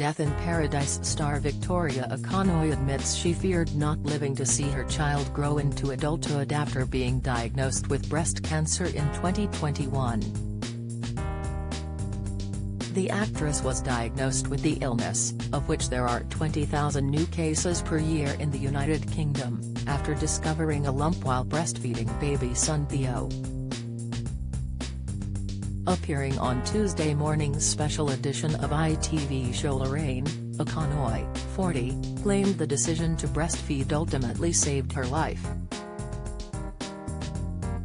Death in Paradise star Victoria Ekanoye admits she feared not living to see her child grow into adulthood after being diagnosed with breast cancer in 2021. The actress was diagnosed with the illness, of which there are 20,000 new cases per year in the United Kingdom, after discovering a lump while breastfeeding baby son Theo. Appearing on Tuesday morning's special edition of ITV show Lorraine, Ekanoye, 40, claimed the decision to breastfeed ultimately saved her life.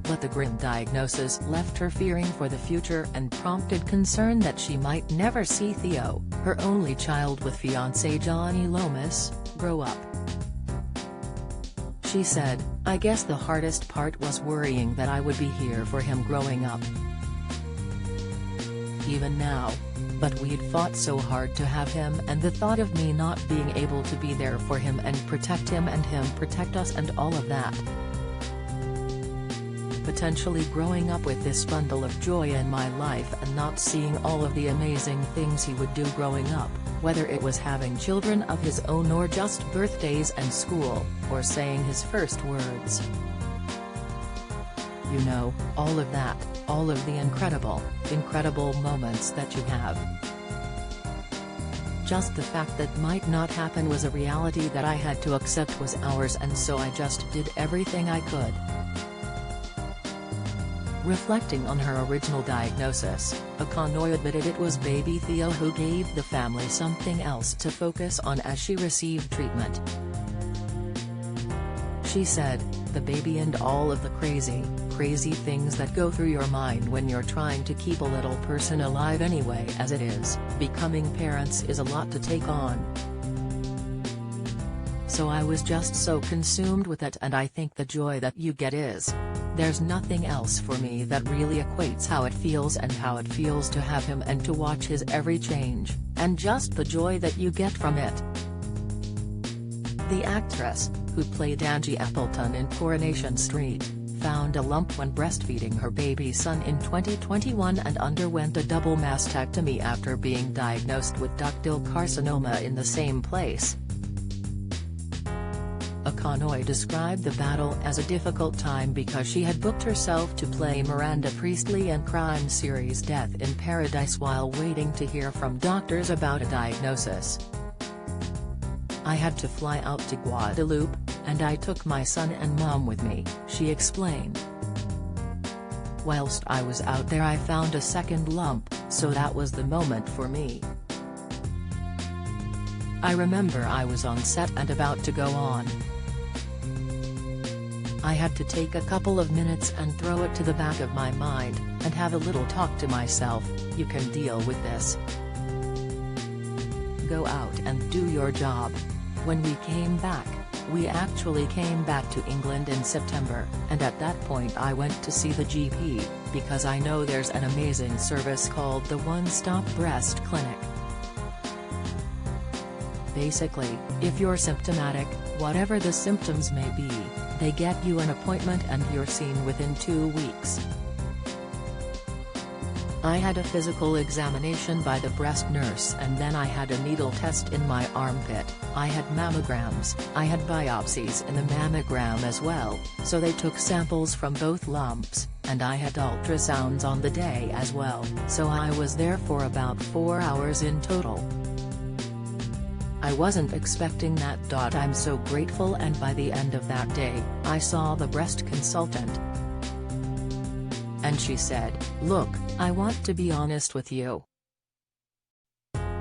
But the grim diagnosis left her fearing for the future and prompted concern that she might never see Theo, her only child with fiancé Johnny Lomas, grow up. She said, "I guess the hardest part was worrying that I would be here for him growing up. Even now. But we'd fought so hard to have him, and the thought of me not being able to be there for him and protect him protect us and all of that. Potentially growing up with this bundle of joy in my life and not seeing all of the amazing things he would do growing up, whether it was having children of his own or just birthdays and school, or saying his first words. You know, all of that, all of the incredible moments that you have. Just the fact that might not happen was a reality that I had to accept was ours, and so I just did everything I could." Reflecting on her original diagnosis, Ekanoye admitted it was baby Theo who gave the family something else to focus on as she received treatment. She said, "The baby and all of the crazy things that go through your mind when you're trying to keep a little person alive anyway as it is, becoming parents is a lot to take on. So I was just so consumed with it, and I think the joy that you get there's nothing else for me that really equates how it feels and how it feels to have him and to watch his every change, and just the joy that you get from it." The actress, who played Angie Appleton in Coronation Street, found a lump when breastfeeding her baby son in 2021 and underwent a double mastectomy after being diagnosed with ductal carcinoma in the same place. Ekanoye described the battle as a difficult time because she had booked herself to play Miranda Priestley in crime series Death in Paradise while waiting to hear from doctors about a diagnosis. "I had to fly out to Guadeloupe, and I took my son and mom with me," she explained. "Whilst I was out there I found a second lump, so that was the moment for me. I remember I was on set and about to go on. I had to take a couple of minutes and throw it to the back of my mind, and have a little talk to myself, you can deal with this. Go out and do your job. When we came back, we actually came back to England in September, and at that point I went to see the GP, because I know there's an amazing service called the One Stop Breast Clinic. Basically, if you're symptomatic, whatever the symptoms may be, they get you an appointment and you're seen within 2 weeks. I had a physical examination by the breast nurse, and then I had a needle test in my armpit, I had mammograms, I had biopsies in the mammogram as well, so they took samples from both lumps, and I had ultrasounds on the day as well, so I was there for about 4 hours in total. I wasn't expecting that. I'm so grateful, and by the end of that day, I saw the breast consultant. And she said, look, I want to be honest with you.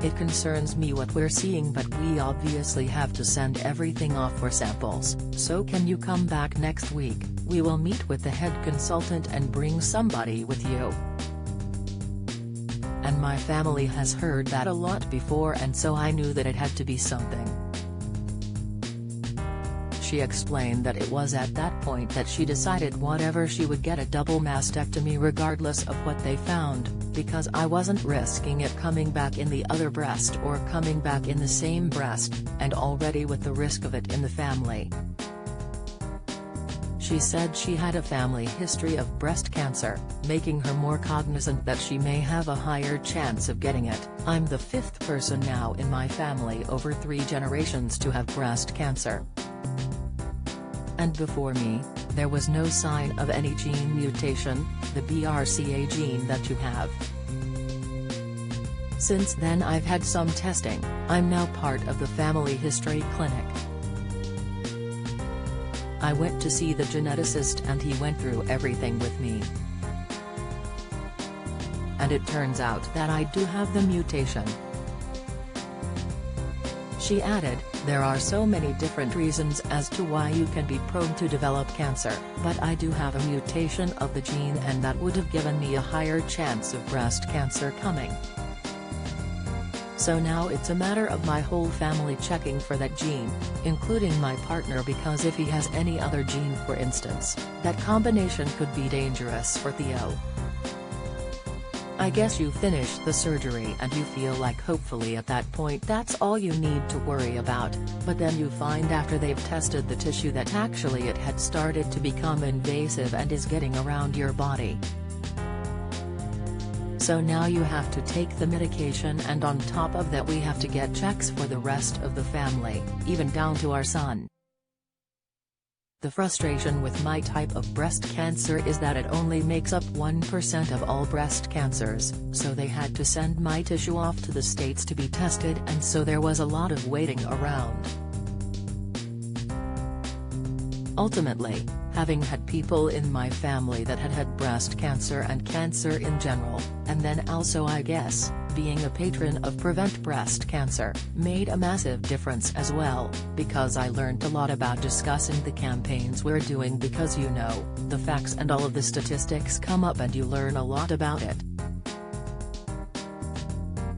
It concerns me what we're seeing, but we obviously have to send everything off for samples, so can you come back next week? We will meet with the head consultant and bring somebody with you. And my family has heard that a lot before, and so I knew that it had to be something. She explained that it was at that point that she decided whatever she would get a double mastectomy regardless of what they found, because I wasn't risking it coming back in the other breast or coming back in the same breast, and already with the risk of it in the family. She said she had a family history of breast cancer, making her more cognizant that she may have a higher chance of getting it. "I'm the fifth person now in my family over 3 generations to have breast cancer. And before me, there was no sign of any gene mutation, the BRCA gene that you have. Since then I've had some testing. I'm now part of the family history clinic. I went to see the geneticist and he went through everything with me. And it turns out that I do have the mutation." She added, "There are so many different reasons as to why you can be prone to develop cancer, but I do have a mutation of the gene and that would have given me a higher chance of breast cancer coming. So now it's a matter of my whole family checking for that gene, including my partner, because if he has any other gene, for instance, that combination could be dangerous for Theo. I guess you finish the surgery and you feel like hopefully at that point that's all you need to worry about, but then you find after they've tested the tissue that actually it had started to become invasive and is getting around your body. So now you have to take the medication, and on top of that we have to get checks for the rest of the family, even down to our son. The frustration with my type of breast cancer is that it only makes up 1% of all breast cancers, so they had to send my tissue off to the States to be tested, and so there was a lot of waiting around. Ultimately, having had people in my family that had had breast cancer and cancer in general, and then also I guess, being a patron of Prevent Breast Cancer, made a massive difference as well, because I learned a lot about discussing the campaigns we're doing, because you know, the facts and all of the statistics come up and you learn a lot about it.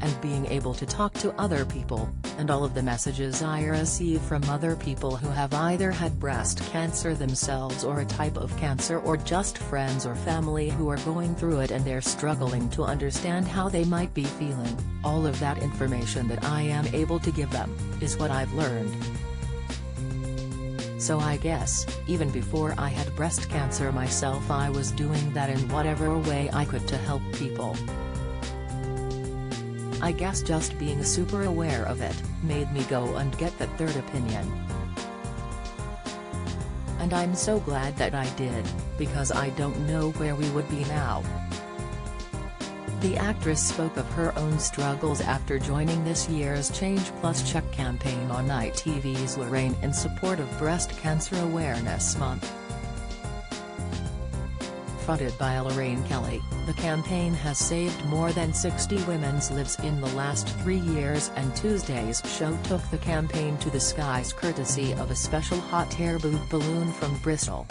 And being able to talk to other people, and all of the messages I receive from other people who have either had breast cancer themselves or a type of cancer, or just friends or family who are going through it and they're struggling to understand how they might be feeling, all of that information that I am able to give them, is what I've learned. So I guess, even before I had breast cancer myself, I was doing that in whatever way I could to help people. I guess just being super aware of it, made me go and get that third opinion. And I'm so glad that I did, because I don't know where we would be now. The actress spoke of her own struggles after joining this year's Change Plus Check campaign on ITV's Lorraine in support of Breast Cancer Awareness Month. Fronted by Lorraine Kelly, the campaign has saved more than 60 women's lives in the last 3 years, and Tuesday's show took the campaign to the skies courtesy of a special hot air balloon from Bristol.